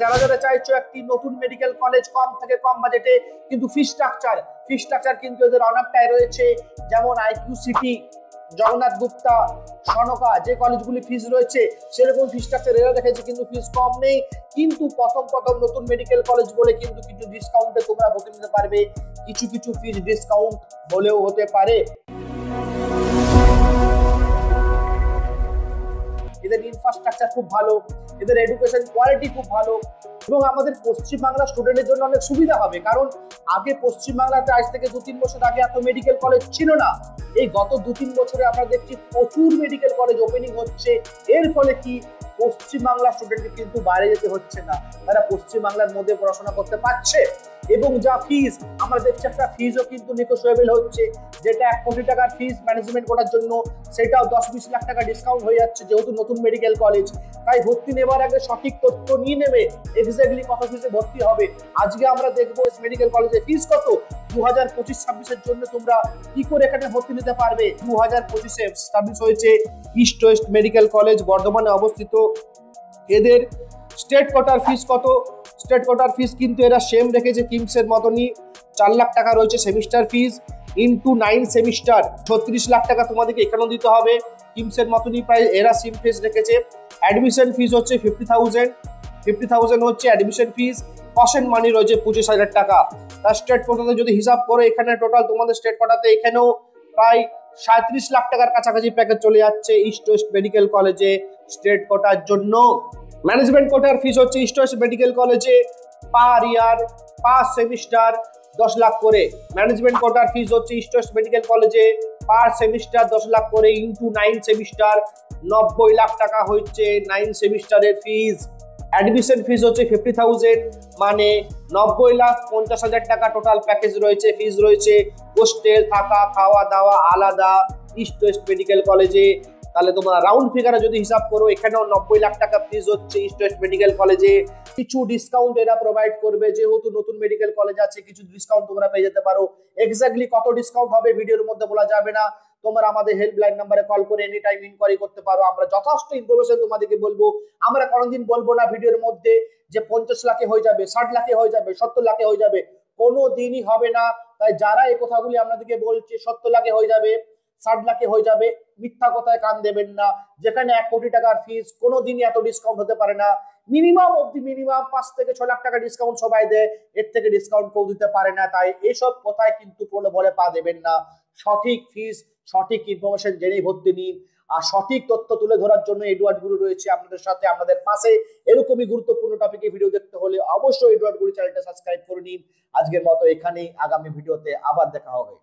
যারা যারা চাইছো একটি নতুন মেডিকেল কলেজ কম থেকে কম বাজেটে কিন্তু ফি স্ট্রাকচার কিন্তু এদের অনেকটাই রয়েছে, যেমন আইকিউ সিটি, জগন্নাথ গুপ্তা, সনকা, যে কলেজগুলি ফিস রয়েছে সেরকম ফি স্ট্রাকচার এরা দেখেছে, কিন্তু ফিস কম নেই। কিন্তু প্রথম নতুন মেডিকেল কলেজ বলে কিন্তু কিছু ডিসকাউন্টে তোমরা ভর্তি নিতে পারবে, কিছু ফিস ডিসকাউন্ট হলেও হতে পারে। এদের ইনফ্রাস্ট্রাকচার খুব ভালো, এদের এডুকেশন কোয়ালিটি খুব ভালো, এবং আমাদের পশ্চিমবাংলার স্টুডেন্টের জন্য অনেক সুবিধা হবে। কারণ আগে পশ্চিমবাংলাতে আজ থেকে 2-3 বছর আগে এত মেডিকেল কলেজ ছিল না। এই গত 2-3 বছরে আমরা দেখছি প্রচুর মেডিকেল কলেজ ওপেনিং হচ্ছে। এর ফলে কি পশ্চিমবাংলার স্টুডেন্টকে কিন্তু বাইরে যেতে হচ্ছে না, তারা পশ্চিমবাংলার মধ্যে পড়াশোনা করতে পারছে। এবং যা ফিস আমরা দেখছি, একটা ফিজও কিন্তু নেগোশিয়েবল হচ্ছে, যেটা 1 কোটি টাকার ফিস ম্যানেজমেন্ট করার জন্য সেটাও 10-20 লাখ টাকা ডিসকাউন্ট হয়ে যাচ্ছে, যেহেতু নতুন মেডিকেল কলেজ। তাই ভর্তি নেবার আগে সঠিক তথ্য নিয়ে নেবে এক্স্যাক্টলি কত ফিসে ভর্তি হবে। আজকে আমরা দেখবো মেডিকেল কলেজে ফিস কত, 2025-26-এর জন্য তোমরা কি করে এখানে ভর্তি নিতে পারবে। 2025-এ এস্টাবলিশ হয়েছে ইস্ট ওয়েস্ট মেডিকেল কলেজ, বর্ধমানে অবস্থিত। এদের স্টেট কোটার ফিস কত? স্টেট কোটার ফিস কিন্তু এরা সেম রেখেছে কিমসের মতনই, 4 লাখ টাকা রয়েছে semester fees into 9 semester, 36 lakh টাকা তোমাদেরকে এখানেও দিতে হবে। কিমসের মতনই প্রায় এরা সিম ফিস রেখেছে। অ্যাডমিশন ফিস হচ্ছে 50,000 হচ্ছে অ্যাডমিশন ফিস। পশন মানি রয়েছে 25,000 টাকা। তার স্টেট কোটাতে যদি হিসাব করো, এখানে টোটাল তোমাদের স্টেট কোটাতে এখানেও প্রায় 37 লাখ টাকার কাছাকাছি প্যাকেজ চলে যাচ্ছে ইস্ট ওয়েস্ট মেডিকেল কলেজে স্টেট কোটার জন্য। ম্যানেজমেন্ট কোটার ফিস হচ্ছে ইস্ট ওয়েস্ট মেডিকেল কলেজে পার ইয়ার 5 সেমিস্টার 10 লাখ করে। ম্যানেজমেন্ট কোটার ফিস হচ্ছে ইস্ট ওয়েস্ট মেডিকেল কলেজে পার সেমিস্টার 10 লাখ করে ইন্টু 9 সেমিস্টার, 90 লাখ টাকা হচ্ছে 9 সেমিস্টারের ফিস। অ্যাডমিশন ফিস হচ্ছে 50,000, মানে 90,50,000 টাকা টোটাল প্যাকেজ রয়েছে, ফিস রয়েছে। হোস্টেল, থাকা, খাওয়া দাওয়া আলাদা ইস্ট ওয়েস্ট মেডিকেল কলেজে। তাহলে তোমরা রাউন্ড ফিগারে যদি হিসাব করো, এখানেও 90 লাখ টাকা ফিস হচ্ছে ইস্ট ওয়েস্ট মেডিকেল কলেজে। কিছু ডিসকাউন্ট এরা প্রোভাইড করবে, যেহেতু নতুন মেডিকেল কলেজ আছে, কিছু ডিসকাউন্ট তোমরা পেয়ে যেতে পারো। এক্স্যাক্টলি কত ডিসকাউন্ট হবে ভিডিওর মধ্যে বলা যাবে না, তোমরা আমাদের হেল্পলাইন নাম্বারে কল করে এনি টাইম ইনকোয়ারি করতে পারো। আমরা যথেষ্ট ইনফরমেশন তোমাদেরকে বলবো। আমরা কোনোদিন বলবো না ভিডিওর মধ্যে যে 50 লাখে হয়ে যাবে, 60 লাখে হয়ে যাবে, 70 লাখে হয়ে যাবে, কোনো দিনই হবে না। তাই যারা এই কথাগুলি আপনাদেরকে বলছে 70 লাখে হয়ে যাবে, 60 লাখে হয়ে যাবে, মিথ্যা কথায় কান দেবেন না। যেখানে 1 কোটি টাকার ফিস, কোনো দিনই এত ডিসকাউন্ট হতে পারে না। মিনিমাম 5 থেকে 6 লাখ টাকা ডিসকাউন্ট সবাই দেয়, এর থেকে ডিসকাউন্ট কেউ দিতে পারে না। তাই এসব কথায় কিন্তু প্রলোভনে পা দেবেন না। সঠিক ফিস, সঠিক ইনফরমেশন জেনেই ভর্তি নিন। আর সঠিক তথ্য তুলে ধরার জন্য এডওয়ার্ড গুরু রয়েছে আপনাদের সাথে, আপনাদের পাশে। এরকমই গুরুত্বপূর্ণ টপিকে ভিডিও দেখতে হলে অবশ্যই এডওয়ার্ড গুরু চ্যানেলটা সাবস্ক্রাইব করে নিন। আজকের মতো এখানেই, আগামী ভিডিওতে আবার দেখা হবে।